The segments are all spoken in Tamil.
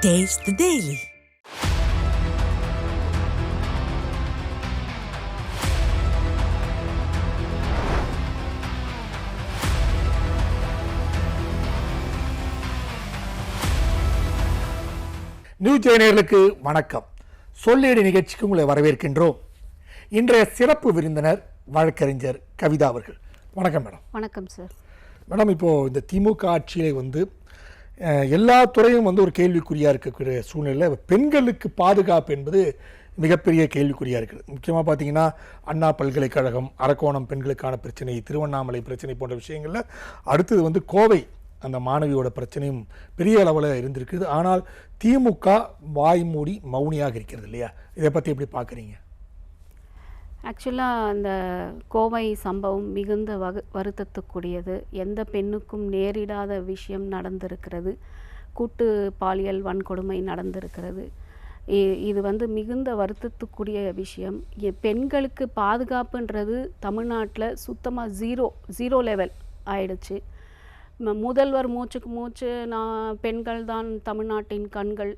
Taste the Daily. நியூஸ் சேனலுக்கு வணக்கம். சொல்லேடு நிகழ்ச்சிக்கு உங்களை வரவேற்கின்றோம். இன்றைய சிறப்பு விருந்தினர் வழக்கறிஞர் கவிதா அவர்கள். வணக்கம் மேடம். வணக்கம் சார். மேடம், இப்போது இந்த திமுக ஆட்சியிலே எல்லா துறையும் ஒரு கேள்விக்குறியாக இருக்கக்கூடிய சூழ்நிலையில் பெண்களுக்கு பாதுகாப்பு என்பது மிகப்பெரிய கேள்விக்குறியாக இருக்குது. முக்கியமாக பார்த்தீங்கன்னா அண்ணா பல்கலைக்கழகம், அரக்கோணம் பெண்களுக்கான பிரச்சனை, திருவண்ணாமலை பிரச்சனை போன்ற விஷயங்களில் அடுத்தது கோவை அந்த மாணவியோட பிரச்சனையும் பெரிய அளவில் இருந்திருக்குது. ஆனால் திமுக வாய் மூடி மௌனியாக இருக்கிறது இல்லையா? இதை பற்றி எப்படி பார்க்குறீங்க? ஆக்சுவலாக அந்த கோவை சம்பவம் மிகுந்த வருத்தத்துக்குரியது. எந்த பெண்ணுக்கும் நேரிடாத விஷயம் நடந்திருக்கிறது. கூட்டு பாலியல் வன்கொடுமை நடந்திருக்கிறது. இது மிகுந்த வருத்தத்துக்குரிய விஷயம். பெண்களுக்கு பாதுகாப்புன்றது தமிழ்நாட்டில் சுத்தமாக ஜீரோ லெவல் ஆயிடுச்சு. முதல்வர் மூச்சுக்கு மூச்சு பெண்கள் தான் தமிழ்நாட்டின் கண்கள்,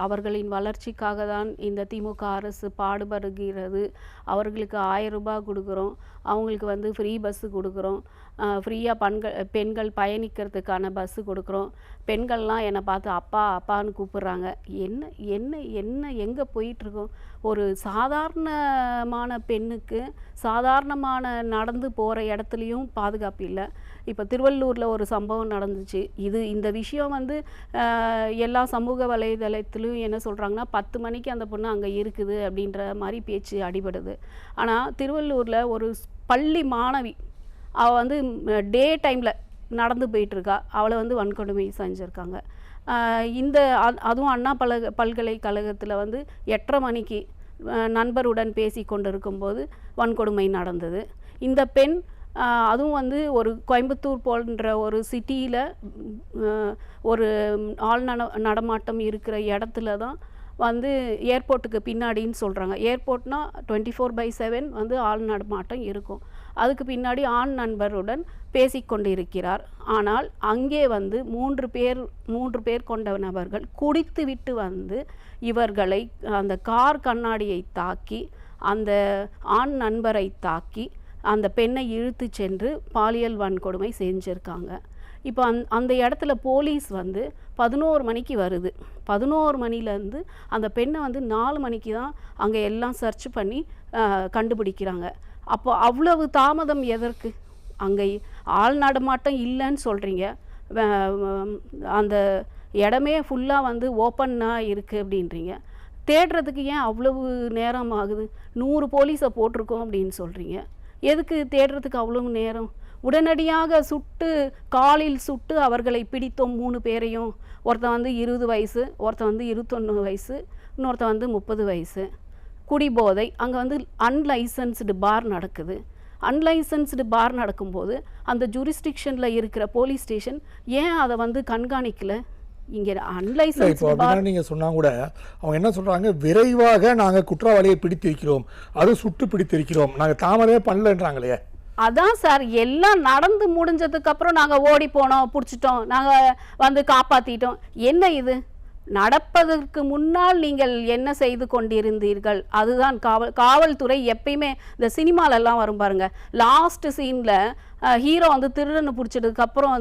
அவர்களின் வளர்ச்சிக்காக தான் இந்த திமுக அரசு பாடுபடுகிறது, அவர்களுக்கு 1000 ரூபாய் கொடுக்குறோம், அவங்களுக்கு ஃப்ரீ பஸ்ஸு கொடுக்குறோம், ஃப்ரீயாக பெண்கள் பயணிக்கிறதுக்கான பஸ்ஸு கொடுக்குறோம், பெண்கள்லாம் என்னை பார்த்து அப்பா அப்பான்னு கூப்பிட்றாங்க. என்ன எங்கே போயிட்டுருக்கோம்? ஒரு சாதாரணமான பெண்ணுக்கு சாதாரணமான நடந்து போகிற இடத்துலையும் பாதுகாப்பு இல்லை. இப்போ திருவள்ளூரில் ஒரு சம்பவம் நடந்துச்சு. இந்த விஷயம் எல்லா சமூக வலைதளத்திலும் என்ன சொல்கிறாங்கன்னா 10 மணிக்கு அந்த பொண்ணு அங்கே இருக்குது அப்படின்ற மாதிரி பேச்சு அடிபடுது. ஆனால் திருவள்ளூரில் ஒரு பள்ளி மாணவி அவள் டே டைமில் நடந்து போயிட்டுருக்கா. அவளை வன்கொடுமை செஞ்சுருக்காங்க. அதுவும் அண்ணா பல்கலைக்கழகத்தில் 8:30 மணிக்கு நண்பருடன் பேசி கொண்டிருக்கும்போது வன்கொடுமை நடந்தது. இந்த பெண் அதுவும் ஒரு கோயம்புத்தூர் போன்ற ஒரு சிட்டியில் ஒரு ஆள் நடமாட்டம் இருக்கிற இடத்துல தான் ஏர்போர்ட்டுக்கு பின்னாடின்னு சொல்கிறாங்க. ஏர்போர்ட்னா 24/7 ஆள் நடமாட்டம் இருக்கும். அதுக்கு பின்னாடி ஆண் நண்பருடன் பேசிக்கொண்டு இருக்கிறார். ஆனால் அங்கே 3 பேர் கொண்ட நபர்கள் குடித்து விட்டு இவர்களை அந்த கார் கண்ணாடியை தாக்கி, அந்த ஆண் நண்பரை தாக்கி அந்த பெண்ணை இழுத்து சென்று பாலியல் வன்கொடுமை செஞ்சுருக்காங்க. இப்போ அந்த இடத்துல போலீஸ் 11 மணிக்கு வருது. 11 மணிலேருந்து அந்த பெண்ணை 4 மணிக்கு தான் அங்கே எல்லாம் சர்ச் பண்ணி கண்டுபிடிக்கிறாங்க. அப்போ அவ்வளவு தாமதம் எதற்கு? அங்கே ஆள் நடமாட்டம் இல்லைன்னு சொல்கிறீங்க, அந்த இடமே ஃபுல்லாக ஓப்பனாக இருக்குது அப்படின்றீங்க. தேடுறதுக்கு ஏன் அவ்வளவு நேரம் ஆகுது? 100 போலீஸை போட்டிருக்கோம் அப்படின்னு சொல்கிறீங்க. எதுக்கு தேடுறதுக்கு அவ்வளவு நேரம்? உடனடியாக காலில் சுட்டு அவர்களை பிடித்தோம் 3 பேரையும். ஒருத்தன் 20 வயசு, ஒருத்தன் 21 வயசு, இன்னொருத்தன் 30 வயசு. குடிபோதை. அங்கே அன்லைசன்ஸ்டு பார் நடக்குது. அன்லைசன்ஸ்டு பார் நடக்கும்போது அந்த ஜூரிஸ்டிக்ஷனில் இருக்கிற போலீஸ் ஸ்டேஷன் ஏன் அதை கண்காணிக்கலை? இங்கே அன்லைசன்ஸ் நீங்கள் சொன்னால் கூட அவங்க என்ன சொல்கிறாங்க, விரைவாக நாங்கள் குற்றவாளியை பிடித்திருக்கிறோம், அது சுட்டு பிடித்திருக்கிறோம், நாங்கள் தாமதமே பண்ணலன்றாங்களே. அதான் சார், எல்லாம் நடந்து முடிஞ்சதுக்கு அப்புறம் நாங்கள் ஓடி போனோம், பிடிச்சிட்டோம், நாங்கள் காப்பாற்றிட்டோம். என்ன இது? நடப்பதற்கு முன்னால் நீங்கள் என்ன செய்து கொண்டிருந்தீர்கள்? அதுதான் காவல்துறை. எப்பயுமே இந்த சினிமாலெல்லாம் வரும் பாருங்க, லாஸ்ட் சீனில் ஹீரோ திருடனை பிடிச்சதுக்கப்புறம்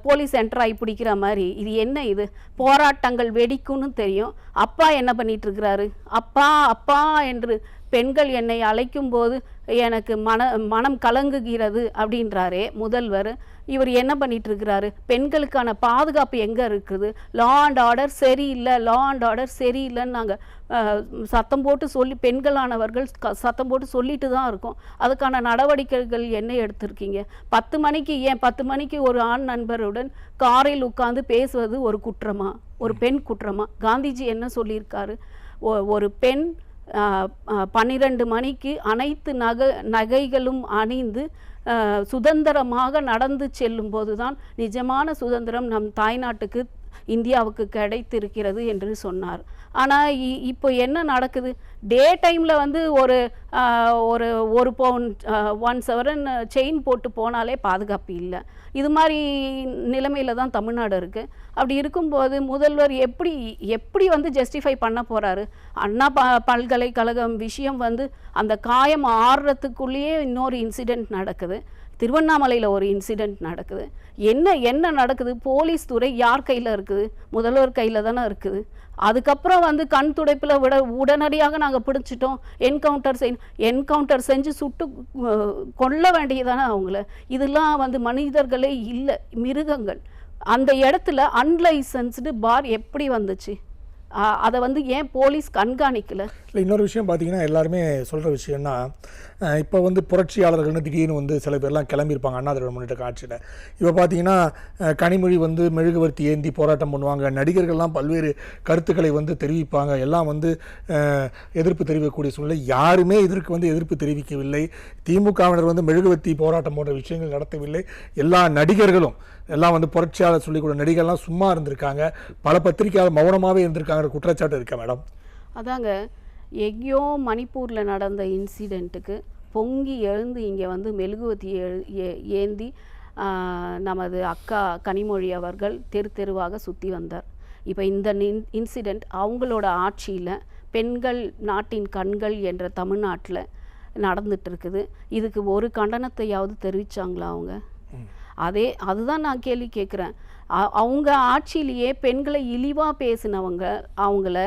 போலீஸ் என்டர் ஆகி பிடிக்கிற மாதிரி. இது என்ன இது? போராட்டங்கள் வெடிக்கும்னு தெரியும். அப்பா என்ன பண்ணிகிட்ருக்கிறாரு? அப்பா அப்பா என்று பெண்கள் என்னை அழைக்கும் போது எனக்கு மனம் கலங்குகிறது அப்படின்றாரே முதல்வர். இவர் என்ன பண்ணிட்டு இருக்கிறாரு? பெண்களுக்கான பாதுகாப்பு எங்கே இருக்குது? லா அண்ட் ஆர்டர் சரியில்லை, லா அண்ட் ஆர்டர் சரியில்லைன்னு நாங்கள் சத்தம் போட்டு சொல்லி, பெண்களானவர்கள் சத்தம் போட்டு சொல்லிட்டு தான் இருக்கோம். அதுக்கான நடவடிக்கைகள் என்ன எடுத்திருக்கீங்க? 10 மணிக்கு ஏன் 10 மணிக்கு ஒரு ஆண் நண்பருடன் காரில் உட்கார்ந்து பேசுவது ஒரு குற்றமா? ஒரு பெண் குற்றமா? காந்திஜி என்ன சொல்லியிருக்காரு? ஒரு பெண் 12 மணிக்கு அனைத்து நகைகளும் அணிந்து சுதந்திரமாக நடந்து செல்லும் போது தான் நிஜமான சுதந்திரம் நம் தாய்நாட்டுக்கு இந்தியாவுக்கு கிடைத்திருக்கிறது என்று சொன்னார். ஆனால் இப்போ என்ன நடக்குது? டே டைமில் வந்து ஒரு ஒரு 1 பவுன் 1 சவரன் செயின் போட்டு போனாலே பாதுகாப்பு இல்லை. இது மாதிரி நிலைமையில தான் தமிழ்நாடு இருக்குது. அப்படி இருக்கும்போது முதல்வர் எப்படி வந்து ஜஸ்டிஃபை பண்ண போகிறாரு? அண்ணா பல்கலைக்கழகம் விஷயம் வந்து அந்த காயம் ஆறுறதுக்குள்ளேயே இன்னொரு இன்சிடெண்ட் நடக்குது. திருவண்ணாமலையில் ஒரு இன்சிடெண்ட் நடக்குது. என்ன நடக்குது? போலீஸ் துறை யார் கையில் இருக்குது? முதல்வர் கையில் தானே இருக்குது. அதுக்கப்புறம் வந்து கண் துடைப்பில் உடனடியாக நாங்கள் பிடிச்சிட்டோம், என்கவுண்டர் செஞ்சு சுட்டு கொல்ல வேண்டியதானே அவங்கள. இதெல்லாம் வந்து மனிதர்களே இல்லை, மிருகங்கள். அந்த இடத்துல அன்லைசன்ஸ்டு பார் எப்படி வந்துச்சு? அதை வந்து ஏன் போலீஸ் கண்காணிக்கல? இல்லை, இன்னொரு விஷயம் பார்த்தீங்கன்னா எல்லாருமே சொல்கிற விஷயம்னா, இப்போ வந்து புரட்சியாளர்கள்னு திடீர்னு வந்து சில பேர்லாம் கிளம்பியிருப்பாங்க அண்ணா திராவிட முன்னேற்ற கட்சியில். இப்போ பார்த்தீங்கன்னா கனிமொழி வந்து மெழுகுவர்த்தி ஏந்தி போராட்டம் பண்ணுவாங்க, நடிகர்கள்லாம் பல்வேறு கருத்துக்களை வந்து தெரிவிப்பாங்க, எல்லாம் வந்து எதிர்ப்பு தெரிவிக்கக்கூடிய சூழ்நிலை. யாருமே இதற்கு வந்து எதிர்ப்பு தெரிவிக்கவில்லை. திமுகவினர் வந்து மெழுகுவர்த்தி போராட்டம் போன்ற விஷயங்கள் நடத்தவில்லை. எல்லா நடிகர்களும் எல்லாம் வந்து புரட்சியாளர் சொல்லிக்கூட நடிகர்லாம் சும்மா இருந்திருக்காங்க. பல பத்திரிகையாளர் மௌனமாகவே இருந்திருக்காங்க குற்றச்சாட்டு இருக்கா மேடம்? அதாங்க, எங்கேயோ மணிப்பூரில் நடந்த இன்சிடெண்ட்டுக்கு பொங்கி எழுந்து இங்கே வந்து மெழுகுவத்தி ஏந்தி நமது அக்கா கனிமொழி அவர்கள் தெருவாக சுற்றி வந்தார். இப்போ இந்த இன்சிடெண்ட் அவங்களோட ஆட்சியில் பெண்கள் நாட்டின் கண்கள் என்ற தமிழ்நாட்டில் நடந்துட்டு இருக்குது. இதுக்கு ஒரு கண்டனத்தையாவது தெரிவித்தாங்களா அவங்க? அதுதான் நான் கேள்வி கேட்குறேன். அவங்க ஆட்சியிலேயே பெண்களை இழிவாக பேசினவங்க அவங்கள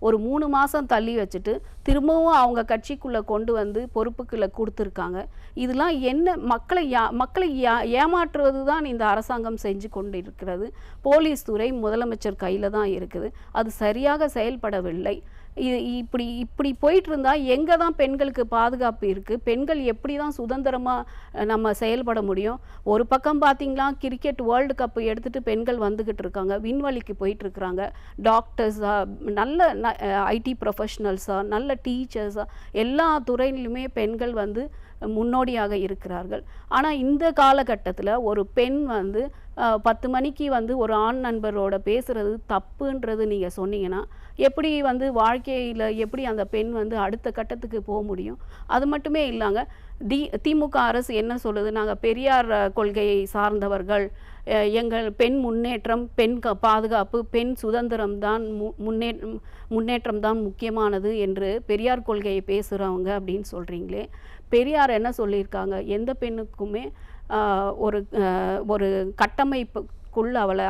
ஒரு 3 மாதம் தள்ளி வச்சுட்டு திரும்பவும் அவங்க கட்சிக்குள்ளே கொண்டு வந்து பொறுப்புக்களை கொடுத்துருக்காங்க. இதெல்லாம் என்ன? மக்களை ஏமாற்றுவது தான் இந்த அரசாங்கம் செஞ்சு கொண்டு இருக்கிறது. போலீஸ் துறை முதலமைச்சர் கையில் தான் இருக்குது. அது சரியாக செயல்படவில்லை. இப்படி போயிட்டு இருந்தால் எங்கே தான் பெண்களுக்கு பாதுகாப்பு இருக்குது? பெண்கள் எப்படி தான் சுதந்திரமாக நம்ம செயல்பட முடியும்? ஒரு பக்கம் பார்த்திங்களா, கிரிக்கெட் வேர்ல்டு கப் எடுத்துகிட்டு பெண்கள் வந்துக்கிட்டு இருக்காங்க, விண்வெளிக்கு போயிட்டுருக்குறாங்க. டாக்டர்ஸாக, நல்ல ஐடி ப்ரொஃபஷ்னல்ஸாக, நல்ல டீச்சர்ஸாக, எல்லா துறையிலுமே பெண்கள் வந்து முன்னோடியாக இருக்கிறார்கள். ஆனால் இந்த காலகட்டத்தில் ஒரு பெண் வந்து 10 மணிக்கு வந்து ஒரு ஆண் நண்பரோட பேசுகிறது தப்புன்றது நீங்கள் சொன்னீங்கன்னா எப்படி வந்து வாழ்க்கையில் எப்படி அந்த பெண் வந்து அடுத்த கட்டத்துக்கு போக முடியும்? அது மட்டுமே இல்லைங்க, திமுக அரசு என்ன சொல்லுது? நாங்கள் பெரியார் கொள்கையை சார்ந்தவர்கள், எங்கள் பெண் முன்னேற்றம், பெண் பாதுகாப்பு, பெண் சுதந்திரம் தான் முன்னேற்றம் தான் முக்கியமானது என்று பெரியார் கொள்கையை பேசுகிறவங்க அப்படின்னு சொல்கிறீங்களே. பெரியார் என்ன சொல்லியிருக்காங்க? எந்த பெண்ணுக்குமே ஒரு கட்டமைப்புக்குள்ள அவளை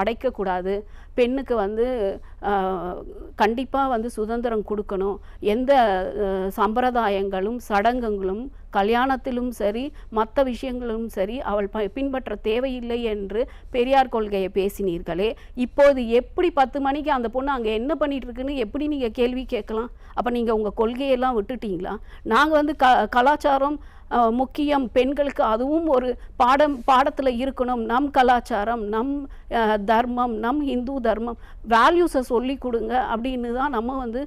அடைக்கக்கூடாது, பெண்ணுக்கு வந்து கண்டிப்பாக வந்து சுதந்திரம் கொடுக்கணும், எந்த சம்பிரதாயங்களும் சடங்குகளும் கல்யாணத்திலும் சரி மற்ற விஷயங்களும் சரி அவள் பின்பற்ற தேவையில்லை என்று பெரியார் கொள்கையை பேசினீர்களே. இப்போது எப்படி 10 மணிக்கு அந்த பொண்ணு அங்கே என்ன பண்ணிட்டு இருக்குன்னு எப்படி நீங்கள் கேள்வி கேட்கலாம்? அப்போ நீங்கள் உங்கள் கொள்கையெல்லாம் விட்டுட்டீங்களா? நாங்கள் வந்து கலாச்சாரம் முக்கியம், பெண்களுக்கு அதுவும் ஒரு பாடத்தில் இருக்கணும், நம் கலாச்சாரம், நம் தர்மம், நம் இந்து தர்மம் வேல்யூஸை சொல்லி கொடுங்க அப்படின்னு தான் நம்ம வந்து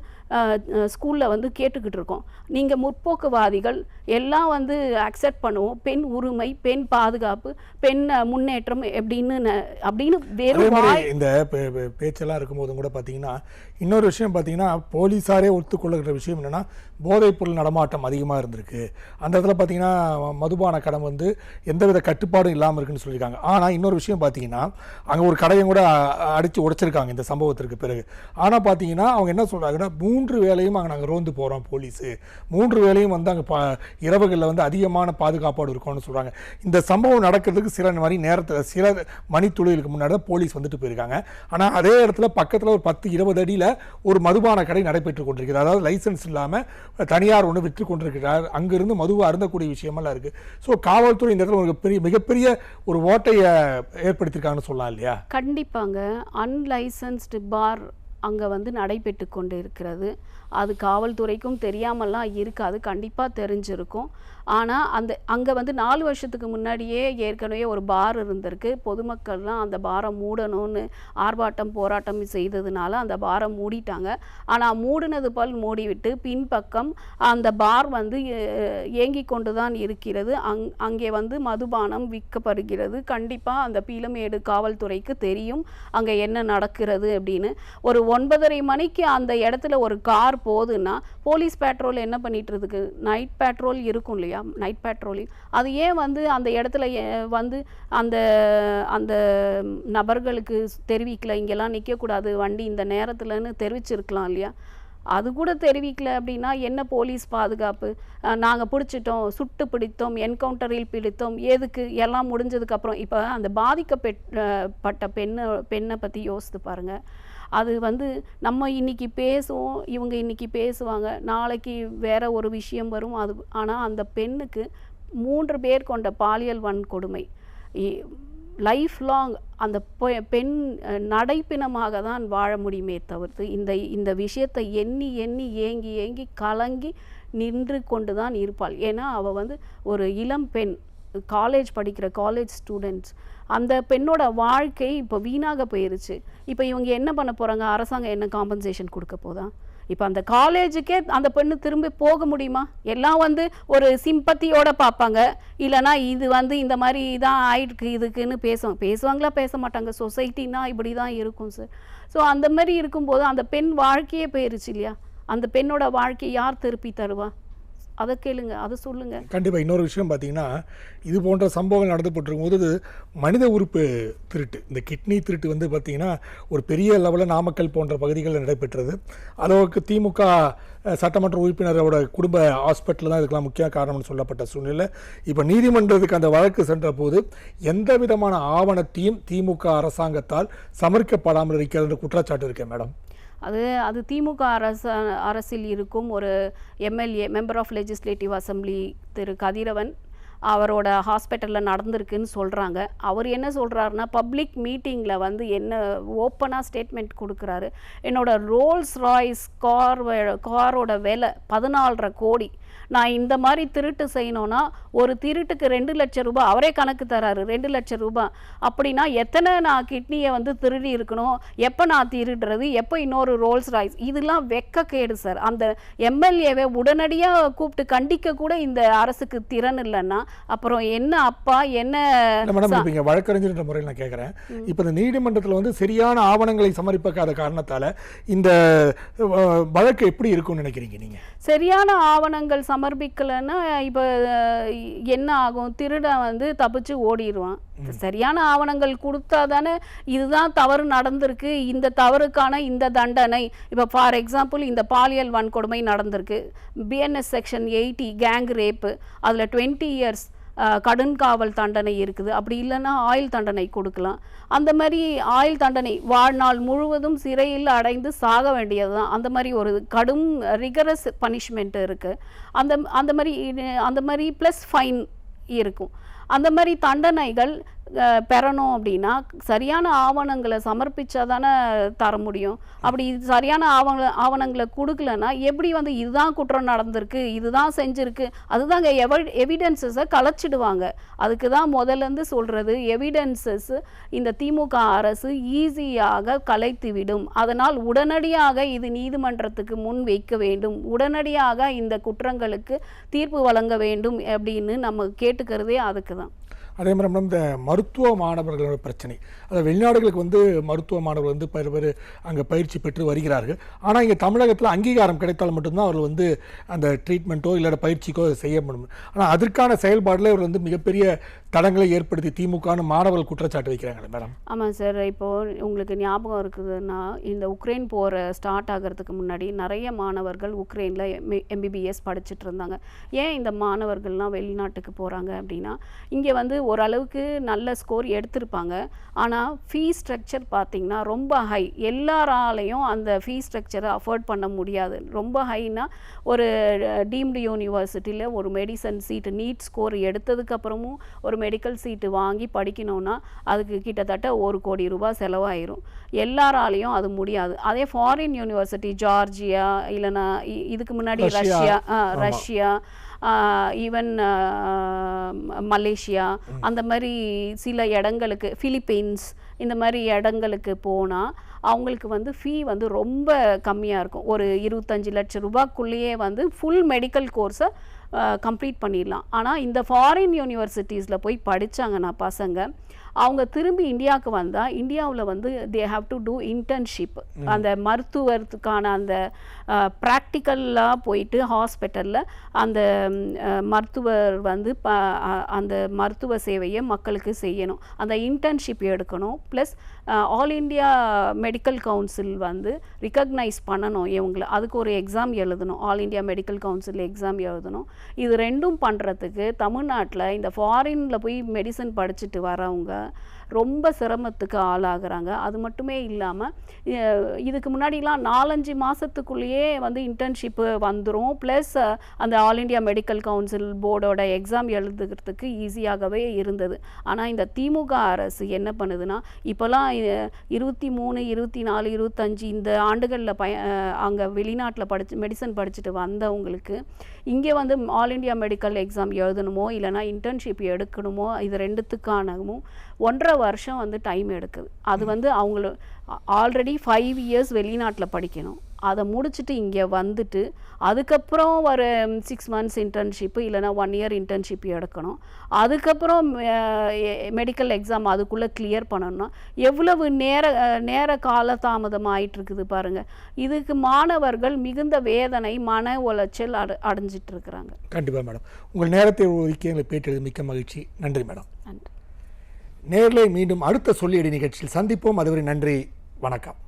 ஸ்கூலில் வந்து கேட்டுக்கிட்டு இருக்கோம். நீங்கள் முற்போக்குவாதிகள் எல்லாம் வந்து அக்செப்ட் பண்ணுவோம், பெண் உரிமை, பெண் பாதுகாப்பு, பெண் முன்னேற்றம் அப்படின்னு வேறு இந்த பேச்செல்லாம் இருக்கும்போதும் கூட பார்த்தீங்கன்னா இன்னொரு விஷயம் பார்த்தீங்கன்னா போலீஸாரே ஒத்துக்கொள்ளுகிற விஷயம் என்னென்னா போதைப் பொருள் நடமாட்டம் அதிகமாக இருந்திருக்கு. அந்த இடத்துல பார்த்தீங்கன்னா மதுபான கடை வந்து எந்தவித கட்டுப்பாடும் இல்லாமல் இருக்குன்னு சொல்லியிருக்காங்க. ஆனால் இன்னொரு விஷயம் பார்த்தீங்கன்னா அங்கே ஒரு கடையும் கூட அடித்து உடைச்சிருக்காங்க இந்த சம்பவத்திற்கு பிறகு. ஆனால் பார்த்தீங்கன்னா அவங்க என்ன சொல்கிறாங்கன்னா 3 வேளையும் அங்கே நாங்கள் ரோந்து போகிறோம், போலீஸு 3 வேளையும் வந்து அங்கே இரவுகளில் வந்து அதிகமான பாதுகாப்போடு இருக்கோம்னு சொல்கிறாங்க. இந்த சம்பவம் நடக்கிறதுக்கு சில சில மணித்துளிகளுக்கு முன்னாடி தான் போலீஸ் வந்துட்டு போயிருக்காங்க. ஆனால் அதே இடத்துல பக்கத்தில் ஒரு 10-20 அடியில் ஒரு மதுபான கடை நடைபெற்று கொண்டிருக்கிறது. அதாவது லைசன்ஸ் இல்லாமல் தனியார் ஒன்று விற்று கொண்டிருக்கிறார். அங்கிருந்து மதுவை அருந்தக்கூடிய விஷயமெல்லாம் இருக்குது. ஸோ காவல்துறை இந்த இடத்துல ஒரு மிகப்பெரிய ஒரு ஓட்டையை ஏற்படுத்தியிருக்காங்கன்னு சொல்லலாம் இல்லையா? கண்டிப்பாங்க. அன்லைசன்ஸ்டு பார் அங்கே வந்து நடைபெற்று கொண்டு இருக்கிறது. அது காவல்துறைக்கும் தெரியாமலாம் இருக்காது, கண்டிப்பாக தெரிஞ்சிருக்கும். ஆனால் அங்கே வந்து 4 வருஷத்துக்கு முன்னாடியே ஏற்கனவே ஒரு பார் இருந்திருக்கு. பொதுமக்கள்லாம் அந்த பாரை மூடணும்னு ஆர்ப்பாட்டம் போராட்டம் செய்ததுனால அந்த பாரை மூடிட்டாங்க. ஆனால் மூடினது போல் மூடிவிட்டு பின்பக்கம் அந்த பார் வந்து இயங்கி கொண்டு தான் இருக்கிறது. அங்கே வந்து மதுபானம் விற்கப்படுகிறது. கண்டிப்பாக அந்த பீளமேடு காவல்துறைக்கு தெரியும் அங்கே என்ன நடக்கிறது அப்படின்னு. ஒரு 9:30 மணிக்கு அந்த இடத்துல ஒரு கார் போகுதுன்னா போலீஸ் பேட்ரோல் என்ன பண்ணிட்டு இருக்கு? நைட் பேட்ரோல் இருக்கும் இல்லையா, நைட் பேட்ரோலிங். அது ஏன் வந்து அந்த இடத்துல வந்து அந்த அந்த நபர்களுக்கு தெரிவிக்கல, இங்கெல்லாம் நிற்கக்கூடாது வண்டி இந்த நேரத்துலன்னு தெரிவிச்சிருக்கலாம் இல்லையா? அது கூட தெரிவிக்கல அப்படின்னா என்ன போலீஸ் பாதுகாப்பு? நாங்கள் பிடிச்சிட்டோம், சுட்டு பிடித்தோம், என்கவுண்டரில் பிடித்தோம், எதுக்கு? எல்லாம் முடிஞ்சதுக்கப்புறம் இப்போ அந்த பாதிக்கப்பட்ட பெண்ணை பற்றி யோசித்து பாருங்கள். அது வந்து நம்ம இன்னைக்கு பேசுவோம், இவங்க இன்னைக்கு பேசுவாங்க, நாளைக்கு வேற ஒரு விஷயம் வரும். அது ஆனால் அந்த பெண்ணுக்கு 3 பேர் கொண்ட பாலியல் வன்கொடுமை லைஃப் லாங் அந்த பெண் நடைப்பிணமாக தான் வாழ முடியுமே தவிர்த்து இந்த விஷயத்தை எண்ணி எண்ணி ஏங்கி ஏங்கி கலங்கி நின்று கொண்டு தான் இருப்பாள். ஏன்னா அவள் வந்து ஒரு இளம் பெண், காலேஜ் படிக்கிற காலேஜ் ஸ்டூடெண்ட்ஸ். அந்த பெண்ணோட வாழ்க்கை இப்போ வீணாக போயிருச்சு. இப்போ இவங்க என்ன பண்ண போகிறாங்க? அரசாங்கம் என்ன காம்பன்சேஷன் கொடுக்க போதா? இப்போ அந்த காலேஜுக்கே அந்த பெண்ணு திரும்பி போக முடியுமா? எல்லாம் வந்து ஒரு சிம்பத்தியோடு பார்ப்பாங்க. இல்லைனா இது வந்து இந்த மாதிரி தான் ஆயிருக்கு இதுக்குன்னு பேசுவாங்களா? பேச மாட்டாங்க. சொசைட்டினா இப்படி தான் இருக்கும் சார். ஸோ அந்த மாதிரி இருக்கும்போது அந்த பெண் வாழ்க்கையே போயிருச்சு இல்லையா? அந்த பெண்ணோட வாழ்க்கையை யார் திருப்பி தருவா? அதை கேளுங்க, அதை சொல்லுங்கள். கண்டிப்பாக. இன்னொரு விஷயம் பார்த்தீங்கன்னா, இது போன்ற சம்பவங்கள் நடந்துபட்டுருக்கும் போது மனித உறுப்பு திருட்டு, இந்த கிட்னி திருட்டு வந்து பார்த்திங்கன்னா ஒரு பெரிய லெவலில் நாமக்கல் போன்ற பகுதிகளில் நடைபெற்றது. அளவுக்கு திமுக சட்டமன்ற உறுப்பினரோட குடும்ப ஹாஸ்பிட்டல் தான் இதுக்கெல்லாம் முக்கிய காரணம்னு சொல்லப்பட்ட சூழ்நிலை. இப்போ நீதிமன்றத்துக்கு அந்த வழக்கு சென்ற போது எந்த விதமான ஆவணத்தையும் திமுக அரசாங்கத்தால் சமர்க்கப்படாமல் இருக்கிறது குற்றச்சாட்டு இருக்கேன் மேடம். அது திமுக அரசில் இருக்கும் ஒரு MLA, member of legislative assembly திரு கதிரவன், அவரோட ஹாஸ்பிட்டலில் நடந்திருக்குன்னு சொல்கிறாங்க. அவர் என்ன சொல்கிறாருன்னா, பப்ளிக் மீட்டிங்கில் வந்து என்ன ஓப்பனாக ஸ்டேட்மெண்ட் கொடுக்குறாரு. என்னோட ரோல்ஸ் ராய்ஸ் காரோட விலை 14.5 கோடி. நான் இந்த மாதிரி திருட்டு செய்யணும்னா ஒரு திருட்டுக்கு 2 லட்சம் ரூபாய் அவரே கணக்கு தராரு. 2 லட்சம் ரூபாய் அப்படின்னா எத்தனை நான் கிட்னியை வந்து திருடி இருக்கணும்? எப்போ நான் திருடுறது? எப்போ இன்னொரு ரோல்ஸ் ராய்ஸ்? இதெல்லாம் வெக்கக்கேடு சார். அந்த எம்எல்ஏவை உடனடியாக கூப்பிட்டு கண்டிக்க கூட இந்த அரசுக்கு திறன் இல்லைன்னா அப்புறம் என்ன அப்பா என்ன? மேடம், வழக்கறிஞர் முறையில் நான் கேட்குறேன். இப்போ இந்த நீதிமன்றத்தில் வந்து சரியான ஆவணங்களை சமர்ப்பிக்காத காரணத்தால் இந்த வழக்கு எப்படி இருக்கும்னு நினைக்கிறீங்க நீங்கள்? சரியான ஆவணங்கள் சமர்ப்பிக்கலைன்னா இப்போ என்ன ஆகும்? திருடன் வந்து தப்பிச்சு ஓடிடுவான். சரியான ஆவணங்கள் கொடுத்தா தானே இதுதான் தவறு நடந்திருக்கு, இந்த தவறுக்கான இந்த தண்டனை. இப்போ ஃபார் எக்ஸாம்பிள் இந்த பாலியல் வன்கொடுமை நடந்திருக்கு, பிஎன்எஸ் செக்ஷன் 80 கேங் ரேப்பு, அதில் 20 இயர்ஸ் கடுங்காவல் தண்டனை இருக்குது. அப்படி இல்லைன்னா ஆயுள் தண்டனை கொடுக்கலாம். அந்த மாதிரி ஆயுள் தண்டனை வாழ்நாள் முழுவதும் சிறையில் அடைந்து சாக வேண்டியது தான். அந்த மாதிரி ஒரு கடும் ரிகரஸ் பனிஷ்மெண்ட் இருக்குது. அந்த மாதிரி ப்ளஸ் ஃபைன் இருக்கும். அந்த மாதிரி தண்டனைகள் பெறணும் அப்படின்னா சரியான ஆவணங்களை சமர்ப்பிச்சா தானே தர முடியும். அப்படி சரியான ஆவணங்களை கொடுக்கலன்னா எப்படி வந்து இதுதான் குற்றம் நடந்திருக்கு, இதுதான் செஞ்சுருக்கு, அதுதாங்க எவிடன்சஸை கலைச்சிடுவாங்க. அதுக்கு தான் முதலேருந்து சொல்கிறது, எவிடன்சஸ் இந்த திமுக அரசு ஈஸியாக கலைத்துவிடும். அதனால் உடனடியாக இது நீதிமன்றத்துக்கு முன் வைக்க வேண்டும், உடனடியாக இந்த குற்றங்களுக்கு தீர்ப்பு வழங்க வேண்டும் அப்படின்னு நம்ம கேட்டுக்கிறதே அதுக்கு தான். அதே மாதிரி இந்த மருத்துவ மாணவர்களோட பிரச்சனை, அதாவது வெளிநாடுகளுக்கு வந்து மருத்துவ மாணவர்கள் வந்து பல அங்கே பயிற்சி பெற்று வருகிறார்கள். ஆனால் இங்கே தமிழகத்தில் அங்கீகாரம் கிடைத்தால் மட்டும்தான் அவர்கள் வந்து அந்த ட்ரீட்மெண்ட்டோ இல்லை பயிற்சிக்கோ செய்ய முடியும். ஆனால் அதற்கான செயல்பாடில் இவர் வந்து மிகப்பெரிய தடங்களை ஏற்படுத்தி திமுகன்னு மாணவர்கள் குற்றச்சாட்டு வைக்கிறாங்களே மேடம். ஆமாம் சார். இப்போது உங்களுக்கு ஞாபகம் இருக்குதுன்னா, இந்த உக்ரைன் போர் ஸ்டார்ட் ஆகிறதுக்கு முன்னாடி நிறைய மாணவர்கள் உக்ரைனில் எம்பிபிஎஸ் படிச்சுட்டு இருந்தாங்க. ஏன் இந்த மாணவர்கள்லாம் வெளிநாட்டுக்கு போகிறாங்க அப்படின்னா, இங்கே வந்து ஓரளவுக்கு நல்ல ஸ்கோர் எடுத்திருப்பாங்க. ஆனால் ஃபீ ஸ்ட்ரக்சர் பார்த்திங்கன்னா ரொம்ப ஹை. எல்லாராலையும் அந்த ஃபீ ஸ்ட்ரக்சரை அஃபோர்ட் பண்ண முடியாது. ரொம்ப ஹைனா ஒரு டீம்டு யூனிவர்சிட்டியில் ஒரு மெடிசன் சீட்டு நீட் ஸ்கோர் எடுத்ததுக்கப்புறமும் ஒரு மெடிக்கல் சீட்டு வாங்கி படிக்கணும்னா அதுக்கு கிட்டத்தட்ட 1 கோடி ரூபாய் செலவாயிரும். எல்லாராலையும் அது முடியாது. அதே ஃபாரின் யூனிவர்சிட்டி ஜார்ஜியா இல்லைன்னா இதுக்கு முன்னாடி ரஷ்யா ஈவன் மலேசியா அந்த மாதிரி சில இடங்களுக்கு, பிலிப்பீன்ஸ் இந்த மாதிரி இடங்களுக்கு போனால் அவங்களுக்கு வந்து ஃபீ வந்து ரொம்ப கம்மியாக இருக்கும். ஒரு 25 லட்சம் ரூபாய்க்குள்ளேயே வந்து ஃபுல் மெடிக்கல் கோர்ஸை கம்ப்ளீட் பண்ணிடலாம். ஆனால் இந்த ஃபாரின் யூனிவர்சிட்டிஸில் போய் படித்தாங்கன்னா பசங்க அவங்க திரும்பி இந்தியாவுக்கு வந்தால் இந்தியாவில் வந்து they have to do internship. அந்த மருத்துவத்துக்கான அந்த ப்ராக்டிக்கலாக போயிட்டு ஹாஸ்பிட்டலில் அந்த மருத்துவர் வந்து அந்த மருத்துவ சேவையை மக்களுக்கு செய்யணும். அந்த இன்டர்ன்ஷிப் எடுக்கணும். Plus all India medical council வந்து ரிகக்னைஸ் பண்ணணும் இவங்களை. அதுக்கு ஒரு எக்ஸாம் எழுதணும். All India medical council exam எழுதணும். இது ரெண்டும் பண்ணுறதுக்கு தமிழ்நாட்டில் இந்த ஃபாரினில் போய் மெடிசன் படிச்சுட்டு வரவங்க ரொம்ப சிரமத்துக்கு ஆளாகிறாங்க. அது மட்டுமே இல்லாமல் இதுக்கு முன்னாடிலாம் 4-5 மாதத்துக்குள்ளேயே வந்து இன்டர்ன்ஷிப்பு வந்துடும். ப்ளஸ் அந்த ஆல் இண்டியா மெடிக்கல் கவுன்சில் போர்டோட எக்ஸாம் எழுதுகிறதுக்கு ஈஸியாகவே இருந்தது. ஆனால் இந்த திமுக அரசு என்ன பண்ணுதுன்னா இப்போலாம் 23, 24, 25 இந்த ஆண்டுகளில் அங்கே வெளிநாட்டில் மெடிசன் படிச்சுட்டு வந்தவங்களுக்கு இங்கே வந்து ஆல் இண்டியா மெடிக்கல் எக்ஸாம் எழுதணுமோ இல்லைனா இன்டர்ன்ஷிப் எடுக்கணுமோ இது ரெண்டுத்துக்கானவும் 1.5 வருஷம் வந்து டைம் எடுக்குது. அது வந்து அவங்கள ஆல்ரெடி 5 இயர்ஸ் வெளிநாட்டில் படிக்கணும். அதை முடிச்சுட்டு இங்கே வந்துட்டு அதுக்கப்புறம் ஒரு 6 மந்த்ஸ் இன்டர்ன்ஷிப்பு இல்லைனா 1 இயர் இன்டர்ன்ஷிப் எடுக்கணும். அதுக்கப்புறம் மெடிக்கல் எக்ஸாம் அதுக்குள்ளே கிளியர் பண்ணணும்னா எவ்வளவு நேர காலதாமதம் ஆகிட்டு இருக்குது பாருங்கள். இதுக்கு மாணவர்கள் மிகுந்த வேதனை, மன உளைச்சல் அடைஞ்சிட்டு இருக்கிறாங்க. கண்டிப்பாக மேடம், உங்கள் நேரத்தை ஒதுக்கி எங்களை பேட்டியது மிக்க மகிழ்ச்சி. நன்றி மேடம். நன்றி. நேர்களை மீண்டும் அடுத்த சொல்லியடி நிகழ்ச்சியில் சந்திப்போம். அதுவரை நன்றி, வணக்கம்.